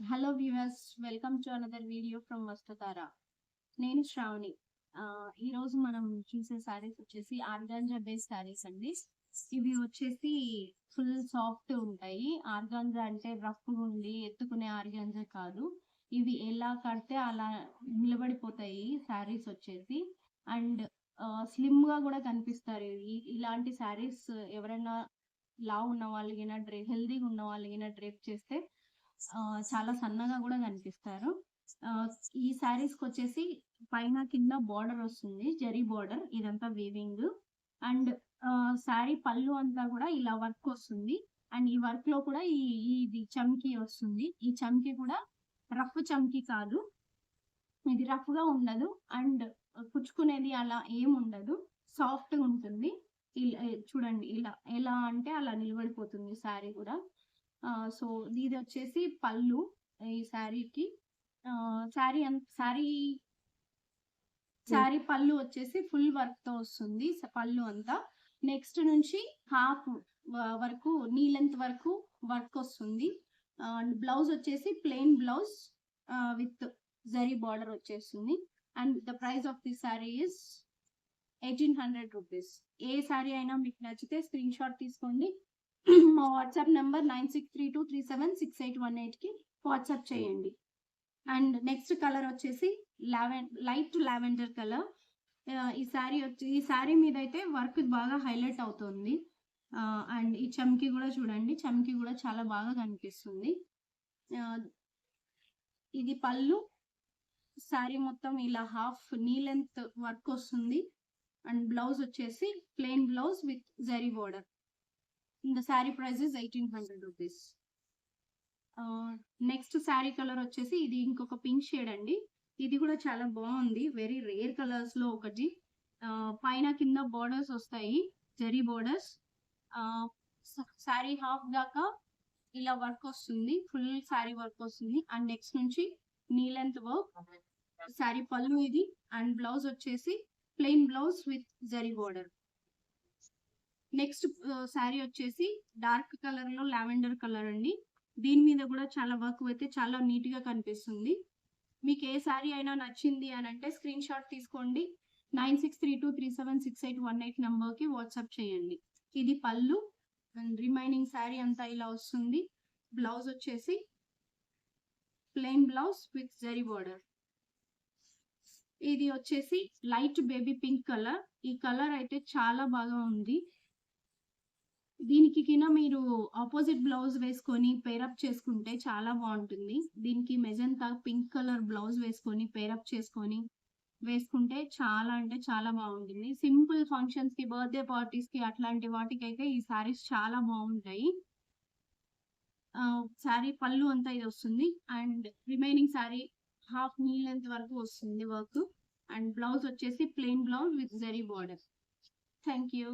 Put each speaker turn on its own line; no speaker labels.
Hello viewers, welcome to another video from Vastatara. నేను శ్రావణి. ఈరోజు మనం చూసే శారీస్ వచ్చేసి ఆర్గాంజా బేస్ శారీస్ అండి. ఇవి వచ్చేసి ఫుల్ సాఫ్ట్ ఉంటాయి. ఆర్గాంజా అంటే రఫ్ ఉండి ఎత్తుకునే ఆర్గాంజా కాదు. ఇవి ఎలా కడితే అలా నిలబడిపోతాయి శారీస్ వచ్చేసి. అండ్ స్లిమ్ గా కూడా కనిపిస్తారు. ఇలాంటి శారీస్ ఎవరైనా లావు ఉన్న వాళ్ళకి హెల్దీగా ఉన్న వాళ్ళకి డ్రేప్ చేస్తే చాలా సన్నగా కూడా కనిపిస్తారు. ఈ శారీస్కి వచ్చేసి పైన కింద బార్డర్ వస్తుంది, జరీ బార్డర్, ఇదంతా వీవింగ్. అండ్ శారీ పళ్ళు అంతా కూడా ఇలా వర్క్ వస్తుంది. అండ్ ఈ వర్క్ లో కూడా ఇది చమ్కీ వస్తుంది. ఈ చమ్కీ కూడా రఫ్ చమ్కీ కాదు, ఇది రఫ్ గా ఉండదు. అండ్ కుచ్చుకునేది అలా ఏం ఉండదు, సాఫ్ట్ గా ఉంటుంది. చూడండి, ఇలా ఎలా అంటే అలా నిలబడిపోతుంది శారీ కూడా. సో ఇది వచ్చేసి పళ్ళు ఈ శారీకి. శారీ శారీ పళ్ళు వచ్చేసి ఫుల్ వర్క్ తో వస్తుంది పళ్ళు అంతా. నెక్స్ట్ నుంచి హాఫ్ వరకు, నీ లెంత్ వరకు వర్క్ వస్తుంది. అండ్ బ్లౌజ్ వచ్చేసి plain blouse with zari border వచ్చేస్తుంది. And the price of the sari is 1800 rupees. ఏ శారీ అయినా మీకు నచ్చితే స్క్రీన్ షాట్ తీసుకోండి. మా వాట్సాప్ నెంబర్ 9632376818 కి వాట్సాప్ చేయండి. అండ్ నెక్స్ట్ కలర్ వచ్చేసి లైట్ లావెండర్ కలర్. ఈ శారీ మీద అయితే వర్క్ బాగా హైలైట్ అవుతుంది. అండ్ ఈ చమ్కీ కూడా చూడండి, చమ్కీ కూడా చాలా బాగా కనిపిస్తుంది. ఇది పళ్ళు. శారీ మొత్తం ఇలా హాఫ్ నీ లెంత్ వర్క్ వస్తుంది. అండ్ బ్లౌజ్ వచ్చేసి plain blouse with zari border. The saree price is 1800 rupees. Next sari colour వచ్చేసి ఇది ఇంకొక పింక్ షేడ్ అండి. ఇది కూడా చాలా బాగుంది, వెరీ రేర్ కలర్స్ లో ఒకటి. పైన కింద బోర్డర్స్ వస్తాయి, జరీ బోర్డర్స్. శారీ హాఫ్ దాకా ఇలా వర్క్ వస్తుంది, ఫుల్ శారీ వర్క్ వస్తుంది. అండ్ నెక్స్ట్ నుంచి నీ లెంత్ వర్క్. శారీ పళ్ళు ఇది. అండ్ బ్లౌజ్ వచ్చేసి plain blouse with zari border. Next sari వచ్చేసి డార్క్ కలర్ లో లావెండర్ కలర్ అండి. దీని మీద కూడా చాలా వర్క్ అయితే చాలా నీట్ గా కనిపిస్తుంది. మీకు ఏ శారీ అయినా నచ్చింది అని అంటే స్క్రీన్ షాట్ తీసుకోండి. 9632376818 నంబర్ కి వాట్సాప్ చేయండి. ఇది పళ్ళు. అండ్ రిమైనింగ్ శారీ అంతా ఇలా వస్తుంది. బ్లౌజ్ వచ్చేసి plain blouse with zari border. ఇది వచ్చేసి లైట్ బేబీ పింక్ కలర్. ఈ కలర్ అయితే చాలా బాగా ఉంది. దీనికి కింద మీరు ఆపోజిట్ బ్లౌజ్ వేసుకొని పేరప్ చేసుకుంటే చాలా బాగుంటుంది. దీనికి మెజంతా పింక్ కలర్ బ్లౌజ్ వేసుకొని పేరప్ చేసుకొని వేసుకుంటే చాలా అంటే చాలా బాగుంటుంది. సింపుల్ ఫంక్షన్స్ కి, బర్త్డే పార్టీస్ కి, అట్లాంటి వాటికైతే ఈ శారీస్ చాలా బాగుంటాయి. శారీ పళ్ళు అంతా ఇది వస్తుంది. And remaining sari half knee length వరకు వస్తుంది వర్క్. అండ్ బ్లౌజ్ వచ్చేసి plain blouse with zari border. Thank you.